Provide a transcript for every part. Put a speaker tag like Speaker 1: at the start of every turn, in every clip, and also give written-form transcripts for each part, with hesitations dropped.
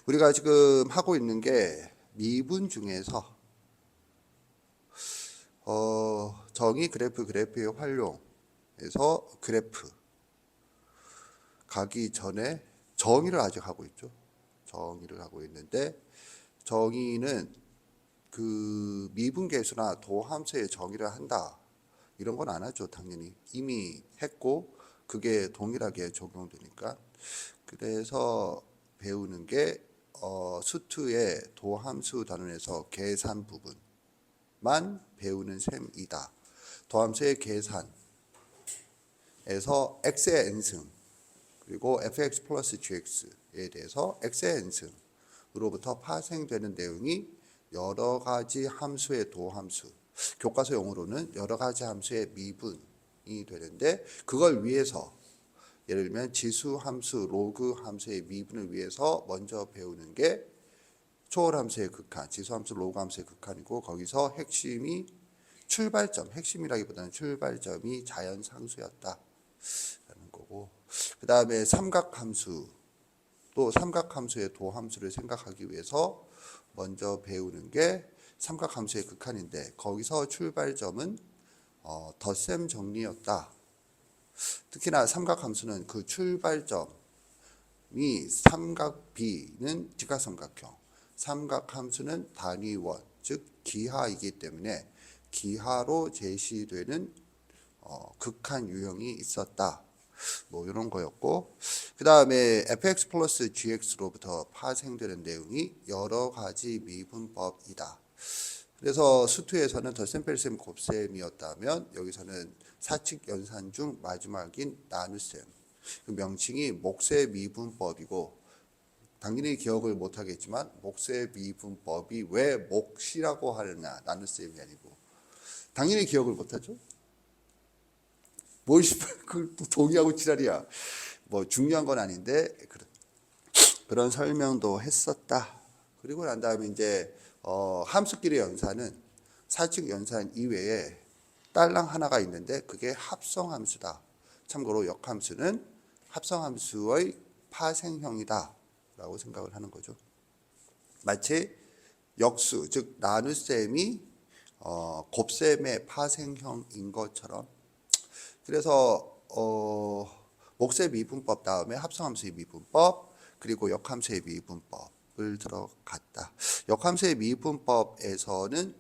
Speaker 1: 우리가 지금 하고 있는 게 미분 중에서 정의 그래프의 활용에서 그래프 가기 전에 정의를 아직 하고 있죠. 정의를 하고 있는데 정의는 그 미분계수나 도함수의 정의를 한다 이런 건 안 하죠. 당연히 이미 했고 그게 동일하게 적용되니까. 그래서 배우는 게 수투의 도함수 단원에서 계산 부분만 배우는 셈이다. 도함수의 계산에서 x의 n승 그리고 fx 플러스 gx에 대해서 x의 n승으로부터 파생되는 내용이 여러 가지 함수의 도함수, 교과서 용어로는 여러 가지 함수의 미분이 되는데 그걸 위해서 예를 들면 지수 함수, 로그 함수의 미분을 위해서 먼저 배우는 게 초월 함수의 극한, 지수 함수, 로그 함수의 극한이고 거기서 핵심이 출발점, 핵심이라기보다는 출발점이 자연상수였다라는 거고 그 다음에 삼각함수, 또 삼각함수의 도함수를 생각하기 위해서 먼저 배우는 게 삼각함수의 극한인데 거기서 출발점은 덧셈 정리였다. 특히나 삼각함수는 그 출발점이 삼각 B는 직각삼각형, 삼각함수는 단위원, 즉 기하이기 때문에 기하로 제시되는 극한 유형이 있었다. 뭐 이런 거였고 그 다음에 fx 플러스 gx로부터 파생되는 내용이 여러 가지 미분법이다. 그래서 수투에서는 덧셈, 뺄셈, 곱셈이었다면 여기서는 사칙 연산 중 마지막인 나눗셈. 그 명칭이 목세 미분법이고 당연히 기억을 못하겠지만 목세 미분법이 왜 몫이라고 하느냐 나눗셈이 아니고 당연히 기억을 못하죠. 뭘 그걸 또 동의하고 지랄이야. 뭐 중요한 건 아닌데 그런 설명도 했었다. 그리고 난 다음에 이제 함수끼리 연산은 사칙 연산 이외에 딸랑 하나가 있는데 그게 합성함수다. 참고로 역함수는 합성함수의 파생형이다 라고 생각을 하는 거죠. 마치 역수 즉 나눗셈이 곱셈의 파생형인 것처럼. 그래서 목세 미분법 다음에 합성함수의 미분법 그리고 역함수의 미분법을 들어갔다. 역함수의 미분법에서는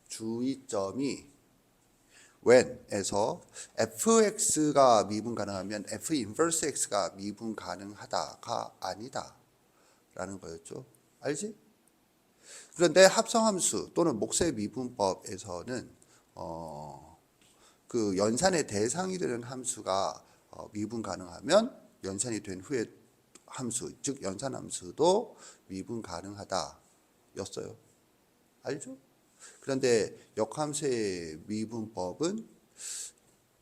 Speaker 1: 주의점이 when에서 fx가 미분 가능하면 f 인버스 x가 미분 가능하다가 아니다 라는 거였죠. 알지? 그런데 합성함수 또는 목세 미분법에서는 그 연산의 대상이 되는 함수가 미분 가능하면 연산이 된 후에 함수, 즉 연산함수도 미분 가능하다 였어요. 알죠? 그런데 역함수의 미분법은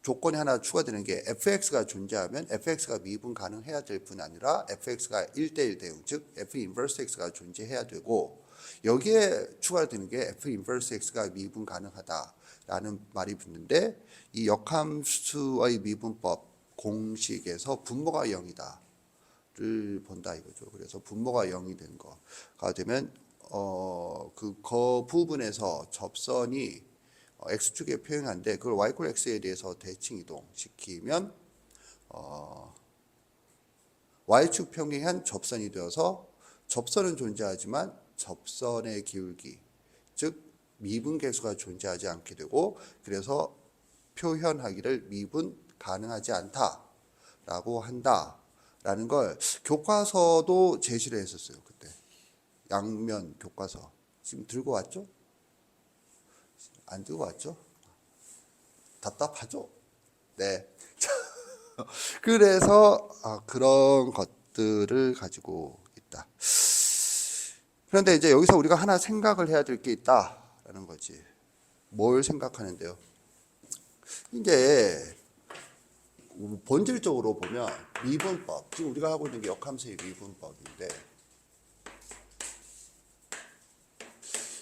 Speaker 1: 조건이 하나 추가되는 게 fx가 존재하면 fx가 미분 가능해야 될 뿐 아니라 fx가 1대1 대응, 즉 f 인버스 x가 존재해야 되고 여기에 추가되는 게 f 인버스 x가 미분 가능하다라는 말이 붙는데 이 역함수의 미분법 공식에서 분모가 0이다를 본다 이거죠. 그래서 분모가 0이 된 거가 되면 그 부분에서 접선이 x축에 표현한데 그걸 y = x에 대해서 대칭 이동시키면 y축 평행한 접선이 되어서 접선은 존재하지만 접선의 기울기 즉 미분계수가 존재하지 않게 되고 그래서 표현하기를 미분 가능하지 않다라고 한다라는 걸 교과서도 제시를 했었어요. 그때 양면 교과서 지금 들고 왔죠? 안 들고 왔죠? 답답하죠? 네. 그래서 그런 것들을 가지고 있다. 그런데 이제 여기서 우리가 하나 생각을 해야 될 게 있다라는 거지. 뭘 생각하는데요? 이제 본질적으로 보면 미분법, 지금 우리가 하고 있는 게 역함수의 미분법인데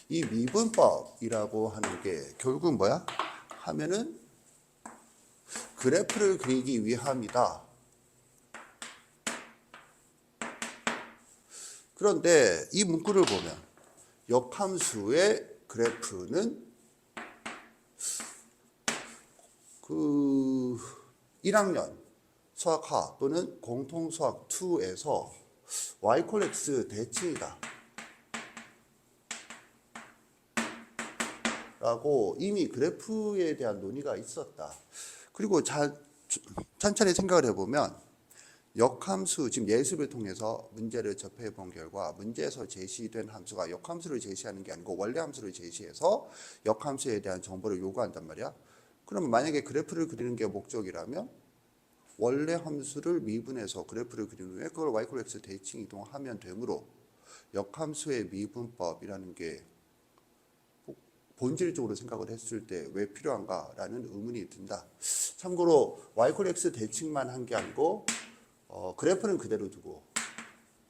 Speaker 1: 이 미분법이라고 하는 게 결국 뭐야? 하면은 그래프를 그리기 위함이다. 그런데 이 문구를 보면 역함수의 그래프는 그 1학년 수학하 또는 공통수학 2에서 y x 대칭이다 라고 이미 그래프에 대한 논의가 있었다. 그리고 천천히 생각을 해보면 역함수, 지금 예습을 통해서 문제를 접해 본 결과 문제에서 제시된 함수가 역함수를 제시하는 게 아니고 원래 함수를 제시해서 역함수에 대한 정보를 요구한단 말이야. 그러면 만약에 그래프를 그리는 게 목적이라면 원래 함수를 미분해서 그래프를 그린 후에 그걸 y x 대칭 이동하면 되므로 역함수의 미분법이라는 게 본질적으로 생각을 했을 때 왜 필요한가라는 의문이 든다. 참고로 y x 대칭만 한 게 아니고 그래프는 그대로 두고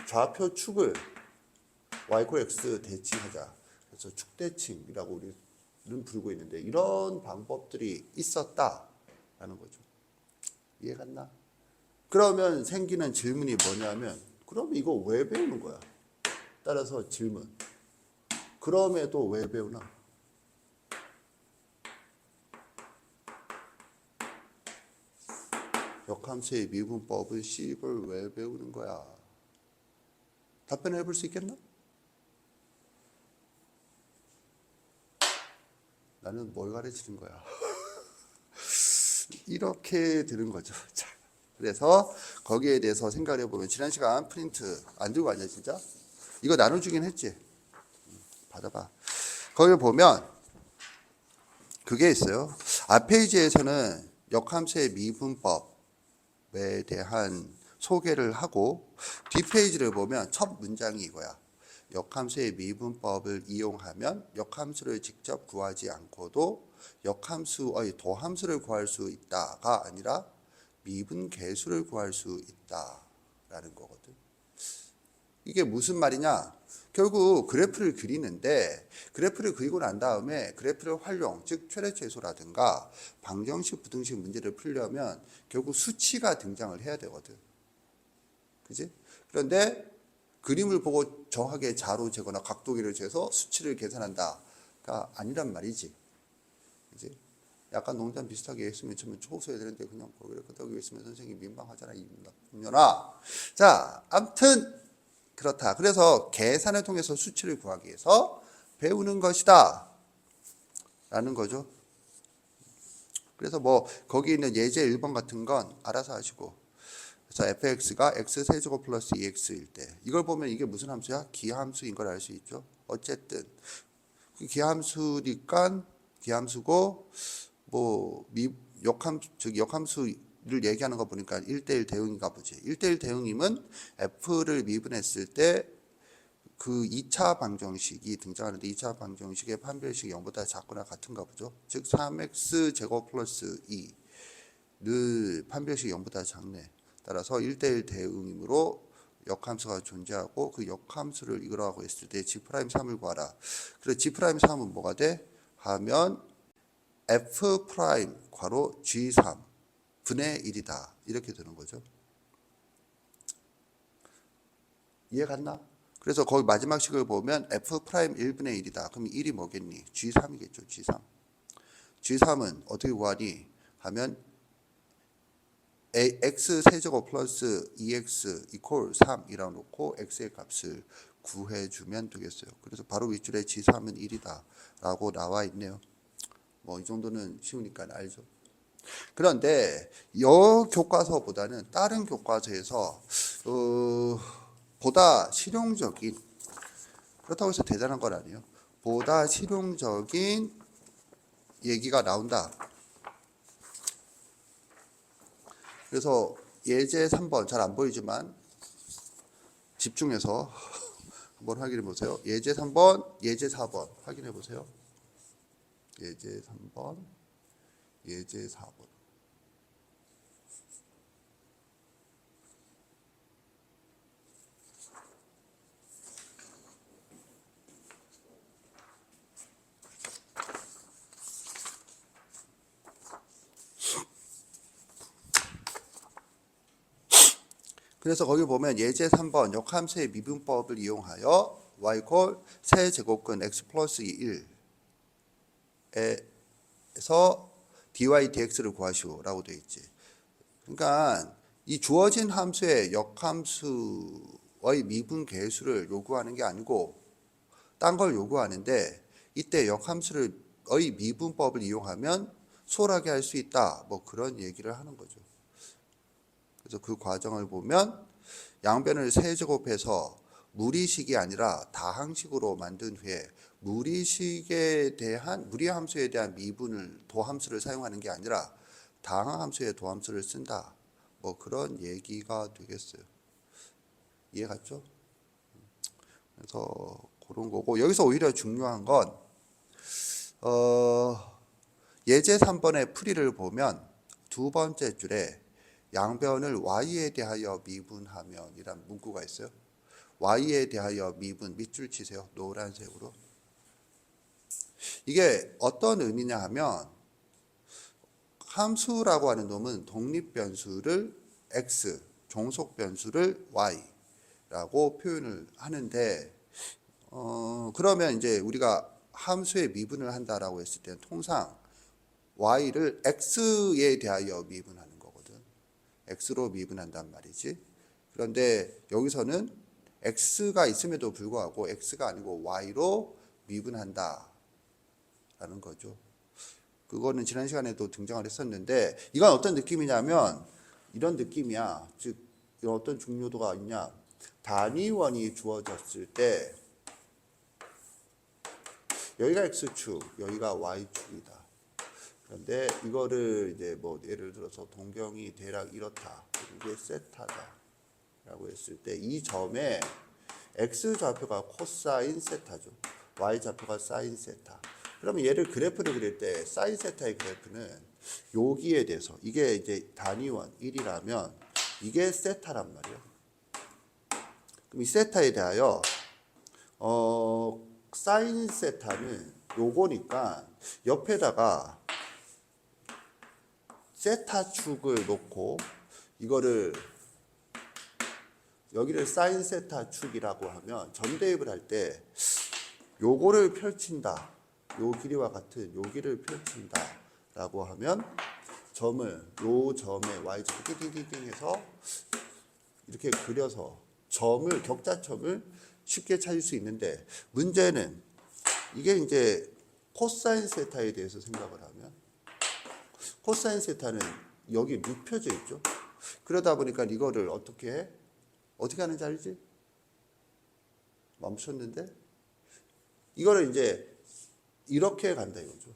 Speaker 1: 좌표 축을 y x 대칭하자. 그래서 축대칭이라고 우리는 부르고 있는데 이런 방법들이 있었다라는 거죠. 이해 갔나? 그러면 생기는 질문이 뭐냐면 그럼 이거 왜 배우는 거야? 따라서 질문. 그럼에도 왜 배우나? 역함수의 미분법을 C를 왜 배우는 거야? 답변을 해볼 수 있겠나? 나는 뭘 가르치는 거야? 이렇게 되는 거죠. 자, 그래서 거기에 대해서 생각을 해보면 지난 시간 프린트 안 들고 왔냐 진짜? 이거 나눠주긴 했지? 받아봐. 거기 보면 그게 있어요. 앞 페이지에서는 역함수의 미분법에 대한 소개를 하고 뒷페이지를 보면 첫 문장이 이거야. 역함수의 미분법을 이용하면 역함수를 직접 구하지 않고도 역함수의 도함수를 구할 수 있다가 아니라 미분 계수를 구할 수 있다라는 거거든. 이게 무슨 말이냐? 결국 그래프를 그리는데 그래프를 그리고 난 다음에 그래프를 활용, 즉 최대최소라든가 방정식, 부등식 문제를 풀려면 결국 수치가 등장을 해야 되거든. 그지? 그런데 그림을 보고 정확하게 자로 재거나 각도기를 재서 수치를 계산한다가 아니란 말이지. 그지? 약간 농담 비슷하게 했으면 처음에 초소해야 되는데 그냥 거기를 끄덕이고 있으면 선생님이 민망하잖아. 이 나쁜년아. 자, 암튼 그렇다. 그래서 계산을 통해서 수치를 구하기 위해서 배우는 것이다 라는 거죠. 그래서 뭐 거기 있는 예제 1번 같은 건 알아서 하시고, 그래서 fx가 x세제곱 플러스 2x일 때 이걸 보면 이게 무슨 함수야? 기하함수인 걸 알 수 있죠. 어쨌든 기하함수니까 기하함수고 뭐 역함수를 얘기하는 거 보니까 1대1 대응인가 보지. 1대1 대응이면 f를 미분했을 때 그 2차 방정식이 등장하는데 2차 방정식의 판별식이 0보다 작거나 같은가 보죠. 즉 3x 제곱 플러스 2를 판별식이 0보다 작네. 따라서 1대1 대응이므로 역함수가 존재하고 그 역함수를 이거라고 했을 때 G'3을 구하라. 그래서 G'3은 뭐가 돼? 하면 F' 괄호 G3 분의 1이다. 이렇게 되는 거죠. 이해 갔나? 그래서 거기 마지막 식을 보면 F' 1분의 1이다. 그럼 1이 뭐겠니? G3이겠죠. G3. G3은 어떻게 구하니? 하면 x 세제곱 플러스 2x 이퀄 3이라고 놓고 x의 값을 구해주면 되겠어요. 그래서 바로 윗줄에 G3은 1이다 라고 나와 있네요. 뭐 이 정도는 쉬우니까 알죠. 그런데 이 교과서보다는 다른 교과서에서 보다 실용적인, 그렇다고 해서 대단한 건 아니에요. 보다 실용적인 얘기가 나온다. 그래서 예제 3번 잘 안 보이지만 집중해서 한번 확인해 보세요. 예제 3번, 예제 4번 확인해 보세요. 예제 3번, 예제 4번. 그래서 거기 보면 예제 3번 역함수의 미분법을 이용하여 y 콜 세제곱근 x 플러스 1에서 dy dx를 구하시오라고 되어 있지. 그러니까 이 주어진 함수의 역함수의 미분 계수를 요구하는 게 아니고 딴 걸 요구하는데 이때 역함수의 미분법을 이용하면 수월하게 할 수 있다. 뭐 그런 얘기를 하는 거죠. 그래서 그 과정을 보면 양변을 세제곱해서 무리식이 아니라 다항식으로 만든 후에 무리함수에 대한 미분을 도함수를 사용하는 게 아니라 다항함수의 도함수를 쓴다. 뭐 그런 얘기가 되겠어요. 이해 갔죠? 그래서 그런 거고 여기서 오히려 중요한 건 예제 3번의 풀이를 보면 두 번째 줄에 양변을 y에 대하여 미분하면 이란 문구가 있어요. y에 대하여 미분 밑줄 치세요. 노란색으로. 이게 어떤 의미냐 하면 함수라고 하는 놈은 독립변수를 x, 종속변수를 y라고 표현을 하는데 그러면 이제 우리가 함수의 미분을 한다라고 했을 때는 통상 y를 x에 대하여 미분하는 거거든. x로 미분한단 말이지. 그런데 여기서는 x가 있음에도 불구하고 x가 아니고 y로 미분한다 라는 거죠. 그거는 지난 시간에도 등장을 했었는데 이건 어떤 느낌이냐면 이런 느낌이야. 즉 어떤 중요도가 있냐. 단위원이 주어졌을 때 여기가 x축, 여기가 y축이다. 그런데 이거를 이제 뭐 예를 들어서 동경이 대략 이렇다. 이게 세타다라고 했을 때 이 점에 x 좌표가 코사인 세타죠. y 좌표가 사인 세타. 그러면 얘를 그래프를 그릴 때 사인 세타의 그래프는 여기에 대해서 이게 이제 단위원 1이라면 이게 세타란 말이에요. 그럼 이 세타에 대하여 사인 세타는 요거니까 옆에다가 세타 축을 놓고 이거를 여기를 사인 세타 축이라고 하면 점대입을 할 때 요거를 펼친다. 요 길이와 같은 요 길을 펼친다라고 하면 점을 요 점에 y축 띵띵띵 해서 이렇게 그려서 점을 격자점을 쉽게 찾을 수 있는데 문제는 이게 이제 코사인 세타에 대해서 생각을 하면 코사인 세타는 여기 눕혀져 있죠. 그러다 보니까 이거를 어떻게 하는지 알지? 멈췄는데 이거를 이제 이렇게 간다 이거죠.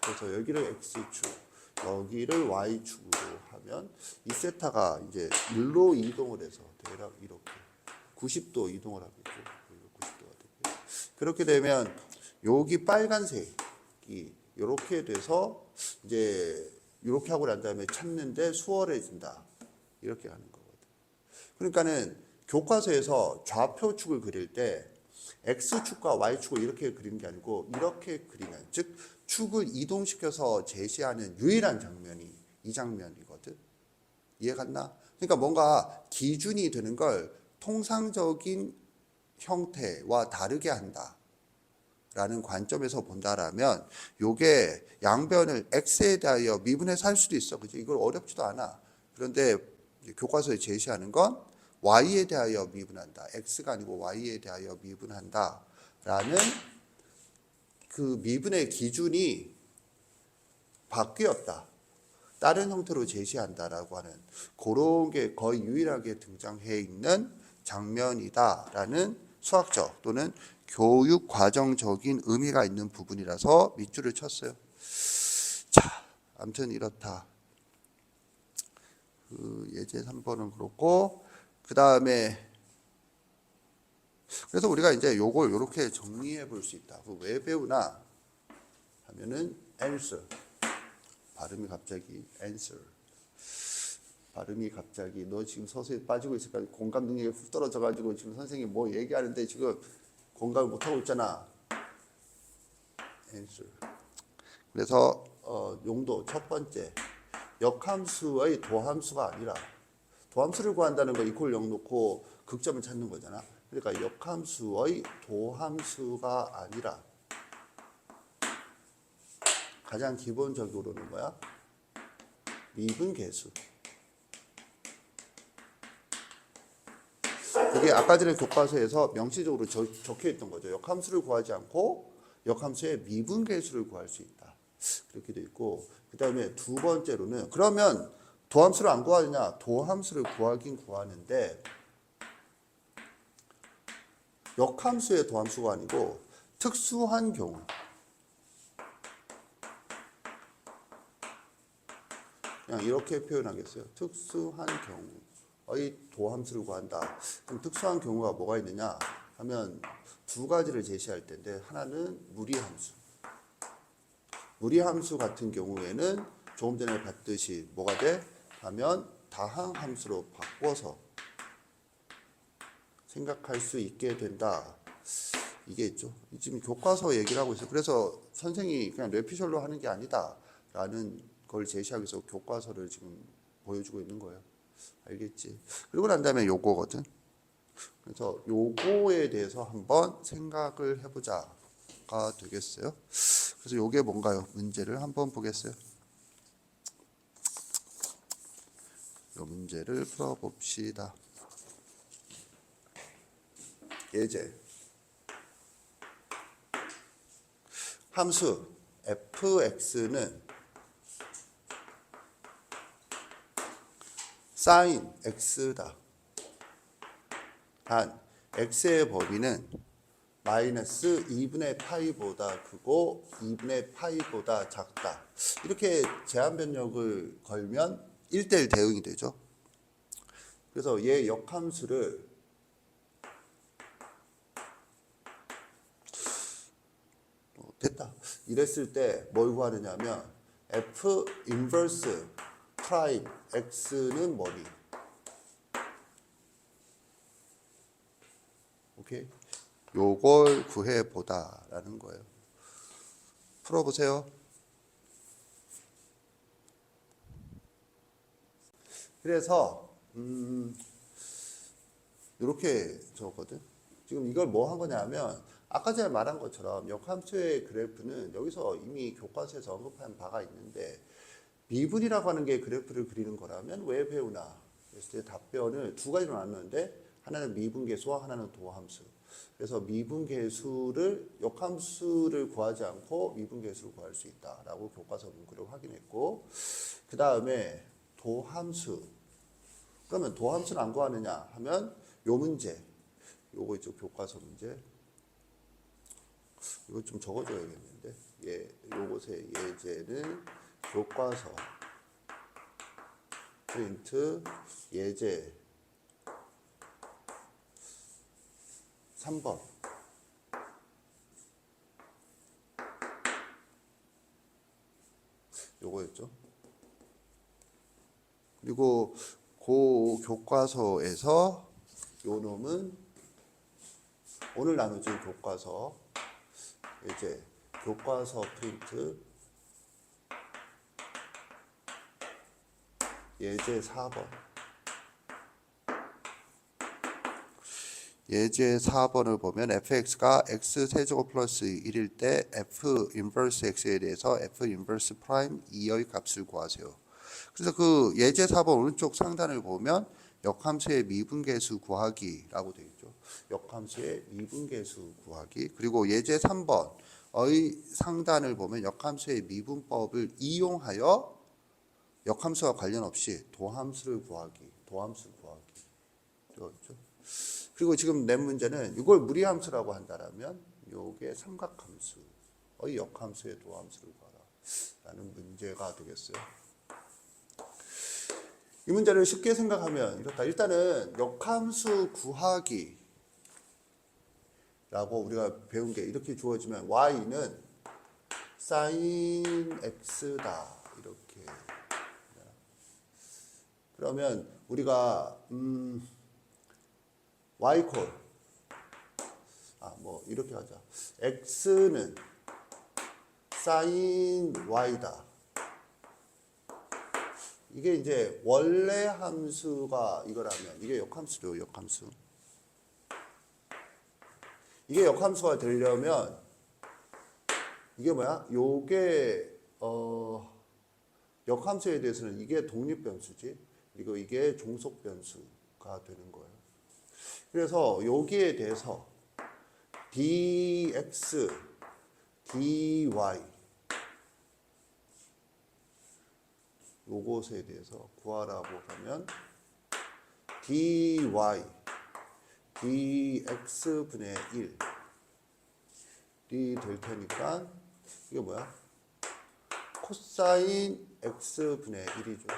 Speaker 1: 그래서 여기를 x축, 여기를 y축으로 하면 이 세타가 이제 1로 이동을 해서 대략 이렇게 90도 이동을 하겠죠. 90도가 되고. 그렇게 되면 여기 빨간색이 이렇게 돼서 이제 이렇게 하고 난 다음에 찾는데 수월해진다. 이렇게 하는 거거든. 그러니까는 교과서에서 좌표축을 그릴 때 x축과 y축을 이렇게 그리는 게 아니고 이렇게 그리면 즉 축을 이동시켜서 제시하는 유일한 장면이 이 장면이거든. 이해 갔나? 그러니까 뭔가 기준이 되는 걸 통상적인 형태와 다르게 한다. 라는 관점에서 본다라면 요게 양변을 x에 대하여 미분해서 할 수도 있어. 그죠? 이걸 어렵지도 않아. 그런데 교과서에 제시하는 건 y에 대하여 미분한다. x가 아니고 y에 대하여 미분한다. 라는 그 미분의 기준이 바뀌었다. 다른 형태로 제시한다라고 하는 그런 게 거의 유일하게 등장해 있는 장면이다라는 수학적 또는 교육 과정적인 의미가 있는 부분이라서 밑줄을 쳤어요. 자, 아무튼 이렇다. 그 예제 3번은 그렇고 그 다음에 그래서 우리가 이제 요걸 이렇게 정리해 볼 수 있다. 왜 배우나 하면은 answer. 발음이 갑자기 answer. 발음이 갑자기 너 지금 서서히 빠지고 있을까? 공감 능력이 훅 떨어져가지고 지금 선생님이 뭐 얘기하는데 지금 공감을 못하고 있잖아. answer. 그래서 용도 첫 번째 역함수의 도함수가 아니라 도함수를 구한다는 거 이퀄 0 놓고 극점을 찾는 거잖아. 그러니까 역함수의 도함수가 아니라 가장 기본적으로는 뭐야? 미분계수. 그게 아까 전에 교과서에서 명시적으로 적혀 있던 거죠. 역함수를 구하지 않고 역함수의 미분계수를 구할 수 있다. 그렇게 돼 있고, 그 다음에 두 번째로는 그러면 도함수를 안 구하느냐? 도함수를 구하긴 구하는데 역함수의 도함수가 아니고 특수한 경우, 그냥 이렇게 표현하겠어요. 특수한 경우의 도함수를 구한다. 그럼 특수한 경우가 뭐가 있느냐 하면 두 가지를 제시할 텐데, 하나는 무리함수. 무리함수 같은 경우에는 조금 전에 봤듯이 뭐가 돼? 하면 다항함수로 바꿔서 생각할 수 있게 된다. 이게 있죠. 지금 교과서 얘기를 하고 있어요. 그래서 선생이 그냥 뇌피셜로 하는 게 아니다 라는 걸 제시하기 위해서 교과서를 지금 보여주고 있는 거예요. 알겠지? 그리고 난 다음에 요거거든. 그래서 요거에 대해서 한번 생각을 해보자가 되겠어요. 그래서 요게 뭔가요? 문제를 한번 보겠어요. 요 문제를 풀어봅시다. 예제. 함수 fx는 sin x다. 단 x의 범위는 마이너스 2분의 파이보다 크고 2분의 파이보다 작다. 이렇게 제한 변력을 걸면 1대1 대응이 되죠. 그래서 얘 역함수를 됐다. 이랬을 때 뭘 구하느냐면 f 인버스 프라임 x는 뭐니? 오케이? 요걸 구해보다라는 거예요. 풀어보세요. 그래서 이렇게 적었거든. 지금 이걸 뭐 한 거냐면 아까 전에 말한 것처럼 역함수의 그래프는 여기서 이미 교과서에서 언급한 바가 있는데, 미분이라고 하는 게 그래프를 그리는 거라면 왜 배우나? 그랬을 때 답변을 두 가지로 나눴는데, 하나는 미분계수와 하나는 도함수. 그래서 미분계수를 역함수를 구하지 않고 미분계수를 구할 수 있다라고 교과서 문구를 확인했고, 그 다음에 도함수. 그러면 도함수를 안 구하느냐 하면 요 문제, 요거 있죠, 교과서 문제. 이거 좀 적어줘야겠는데, 요것의 예제는 교과서 프린트 예제 3번. 요거였죠. 그리고 그 교과서에서 요 놈은 오늘 나눠준 교과서 이제 교과서 프린트 예제 4번. 예제 4번을 보면 fx가 x세제곱 플러스 1일 때 f 인버스 x에 대해서 f 인버스 프라임 2의 값을 구하세요. 그래서 그 예제 4번 오른쪽 상단을 보면 역함수의 미분계수 구하기라고 되어 있죠. 역함수의 미분계수 구하기. 그리고 예제 3번의 상단을 보면 역함수의 미분법을 이용하여 역함수와 관련 없이 도함수를 구하기. 도함수 구하기. 그렇죠. 그리고 지금 낸 문제는 이걸 무리함수라고 한다면 요게 삼각함수의 역함수의 도함수를 구하라 라는 문제가 되겠어요. 이 문제를 쉽게 생각하면 이렇다. 일단은 역함수 구하기 라고 우리가 배운 게 이렇게 주어지면 y는 sin x다 이렇게. 그러면 우리가 y콜 뭐 이렇게 하자. x는 sin y다. 이게 이제 원래 함수가 이거라면 이게 역함수죠, 역함수. 이게 역함수가 되려면 이게 뭐야? 요게 역함수에 대해서는 이게 독립변수지. 그리고 이게 종속변수가 되는 거예요. 그래서 여기에 대해서 dx, dy 요것에 대해서 구하라고 하면 dy, dx분의 1이 될 테니까 이게 뭐야? 코사인 x분의 1이죠.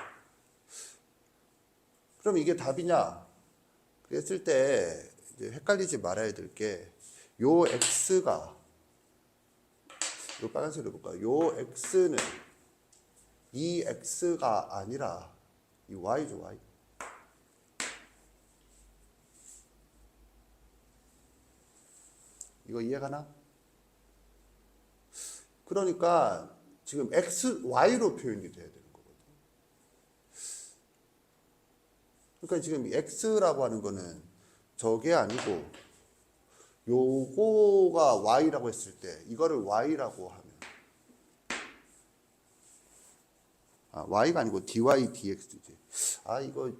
Speaker 1: 그럼 이게 답이냐? 그랬을 때 이제 헷갈리지 말아야 될 게 요 x가 요 빨간색으로 볼까요? 요 x는 이 x가 아니라 이 y죠, y. 이거 이해가나? 그러니까 지금 x, y로 표현이 돼야 되는 거거든. 그러니까 지금 x라고 하는 거는 저게 아니고 요거가 y라고 했을 때 이거를 y라고 하면 y가 아니고 dy, dx지. 이거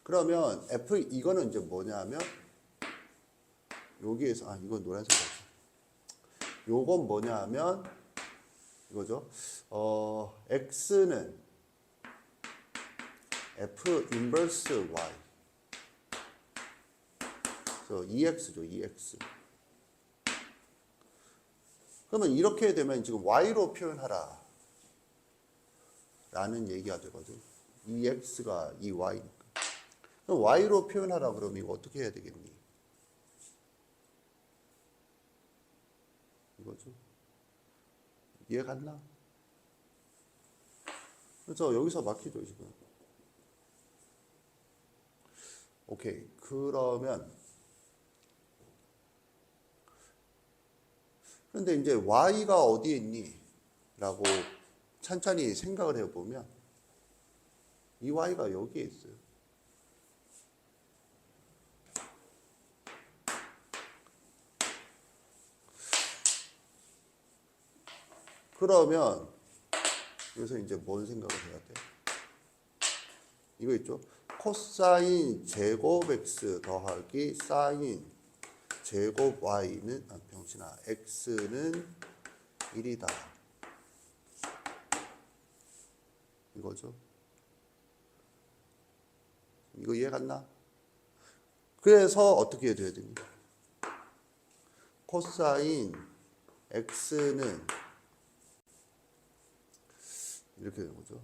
Speaker 1: 그러면 f 이거는 이제 뭐냐면 여기에서 이건 노란색이죠. 요건 뭐냐면 이거죠. x는 f 인버스 y. 그래서 2x죠, 2x. 그러면 이렇게 되면 지금 y로 표현하라 라는 얘기가 되거든. 2x가 2y니까. 그럼 y로 표현하라 그러면 이거 어떻게 해야 되겠니? 이거죠. 이해 갔나? 그래서 여기서 막히죠, 지금. 오케이. 그러면 그런데 이제 y가 어디에 있니? 라고 천천히 생각을 해보면 이 y가 여기에 있어요. 그러면 여기서 이제 뭔 생각을 해야 돼? 이거 있죠? 코사인 제곱 x 더하기 사인 제곱 y는 병신아 x는 1이다. 이거죠. 이거 이해 갔나? 그래서 어떻게 돼야 됩니까? 코사인 x는 이렇게 되는 거죠.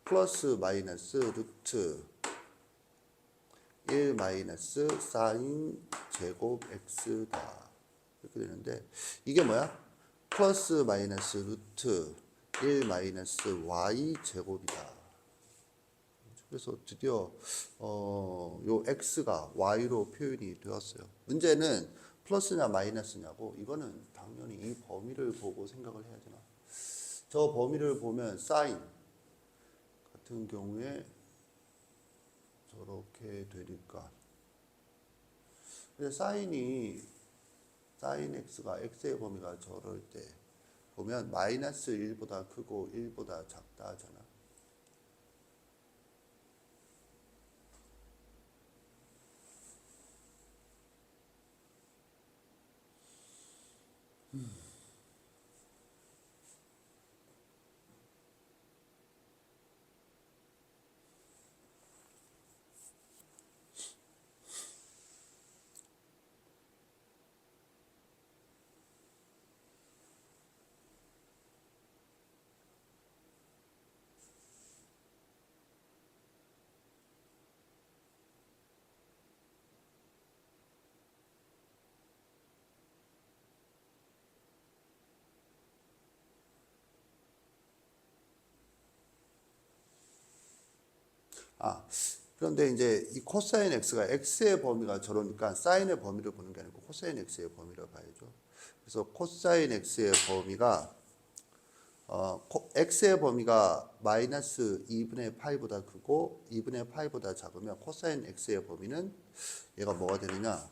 Speaker 1: 플러스 마이너스 루트 1 마이너스 사인 제곱 x다. 이렇게 되는데 이게 뭐야? 플러스 마이너스 루트 1 마이너스 y 제곱이다. 그래서 드디어 요 x가 y로 표현이 되었어요. 문제는 플러스냐 마이너스냐고 이거는 당연히 이 범위를 보고 생각을 해야 되나. 저 범위를 보면 사인 같은 경우에 저렇게 되니까 근데 사인 x가 x의 범위가 저럴 때 보면 마이너스 1보다 크고 1보다 작다 하잖아. 그런데 이제 이 코사인 x가 x의 범위가 저러니까 사인의 범위를 보는 게 아니고 코사인 x의 범위를 봐야죠. 그래서 코사인 x의 범위가 x의 범위가 마이너스 2분의 파이보다 크고 2분의 파이보다 작으면 코사인 x의 범위는 얘가 뭐가 되느냐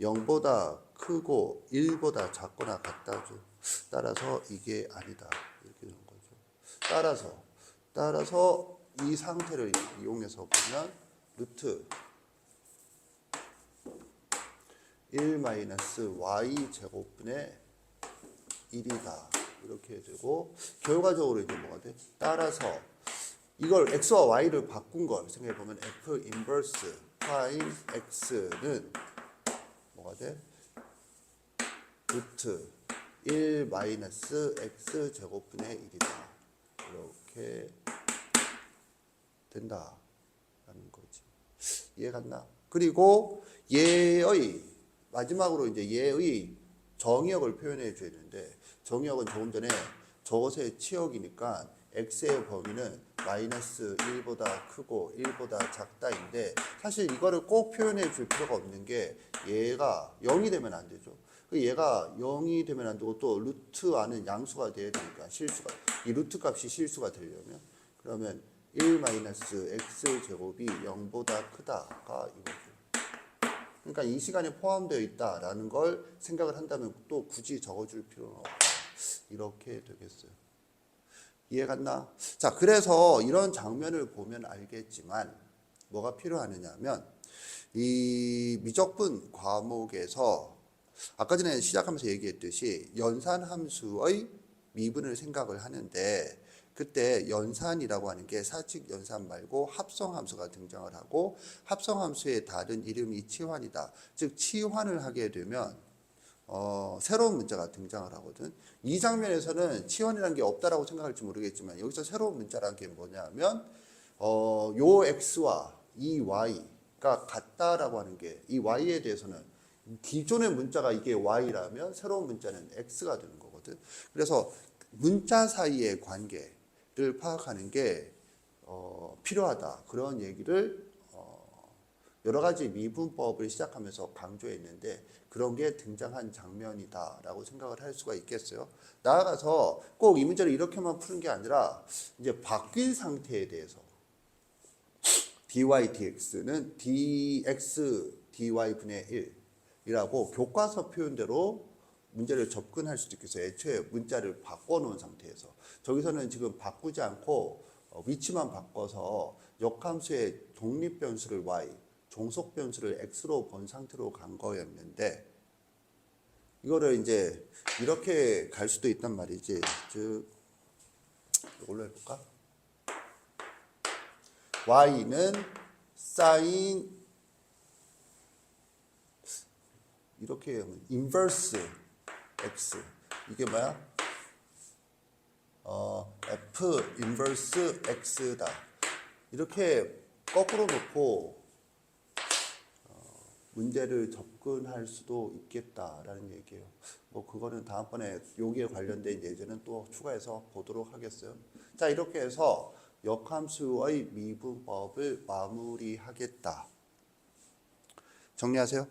Speaker 1: 0보다 크고 1보다 작거나 같다죠. 따라서 이게 아니다 이렇게 되는 거죠. 따라서 이 상태를 이용해서 보면 루트 1 마이너스 y 제곱분의 1이다 이렇게 되고 결과적으로 이제 뭐가 돼? 따라서 이걸 x와 y를 바꾼 걸 생각해 보면 f 인버스 파인 x는 뭐가 돼? 루트 1 마이너스 x 제곱분의 1이다 이렇게 된다라는 거지. 이해 갔나? 그리고 얘의 마지막으로 이제 얘의 정의역을 표현해 줘야 되는데 정의역은 조금 전에 저것의 치역이니까 x의 범위는 마이너스 1보다 크고 1보다 작다인데 사실 이거를 꼭 표현해 줄 필요가 없는 게 얘가 0이 되면 안 되죠. 얘가 0이 되면 안 되고 또 루트 안은 양수가 돼야 되니까 실수가 이 루트 값이 실수가 되려면 그러면 1 마이너스 x 제곱이 0보다 크다가 이거죠. 그러니까 이 시간에 포함되어 있다라는 걸 생각을 한다면 또 굳이 적어줄 필요는 없다. 이렇게 되겠어요. 이해 갔나? 자, 그래서 이런 장면을 보면 알겠지만 뭐가 필요하느냐면 이 미적분 과목에서 아까 전에 시작하면서 얘기했듯이 연산함수의 미분을 생각을 하는데 그때 연산이라고 하는 게 사칙 연산 말고 합성함수가 등장을 하고 합성함수의 다른 이름이 치환이다. 즉 치환을 하게 되면 새로운 문자가 등장을 하거든. 이 장면에서는 치환이라는 게 없다라고 생각할지 모르겠지만 여기서 새로운 문자라는 게 뭐냐면 요 x와 이 y가 같다라고 하는 게 이 y에 대해서는 기존의 문자가 이게 y라면 새로운 문자는 x가 되는 거거든. 그래서 문자 사이의 관계를 파악하는 게 필요하다. 그런 얘기를 여러 가지 미분법을 시작하면서 강조했는데 그런 게 등장한 장면이다라고 생각을 할 수가 있겠어요. 나아가서 꼭 이 문제를 이렇게만 푸는 게 아니라 이제 바뀐 상태에 대해서 dy dx는 dx dy분의 1이라고 교과서 표현대로 문제를 접근할 수도 있겠어요. 애초에 문자를 바꿔놓은 상태에서 저기서는 지금 바꾸지 않고 위치만 바꿔서 역함수의 독립변수를 y, 종속변수를 x로 본 상태로 간 거였는데 이거를 이제 이렇게 갈 수도 있단 말이지. 즉 이걸로 해볼까? y는 sin 이렇게 하면 인버스 x 이게 뭐야? f 인버스 x다. 이렇게 거꾸로 놓고 문제를 접근할 수도 있겠다라는 얘기예요. 뭐 그거는 다음번에 여기에 관련된 예제는 또 추가해서 보도록 하겠어요. 자, 이렇게 해서 역함수의 미분법을 마무리하겠다. 정리하세요.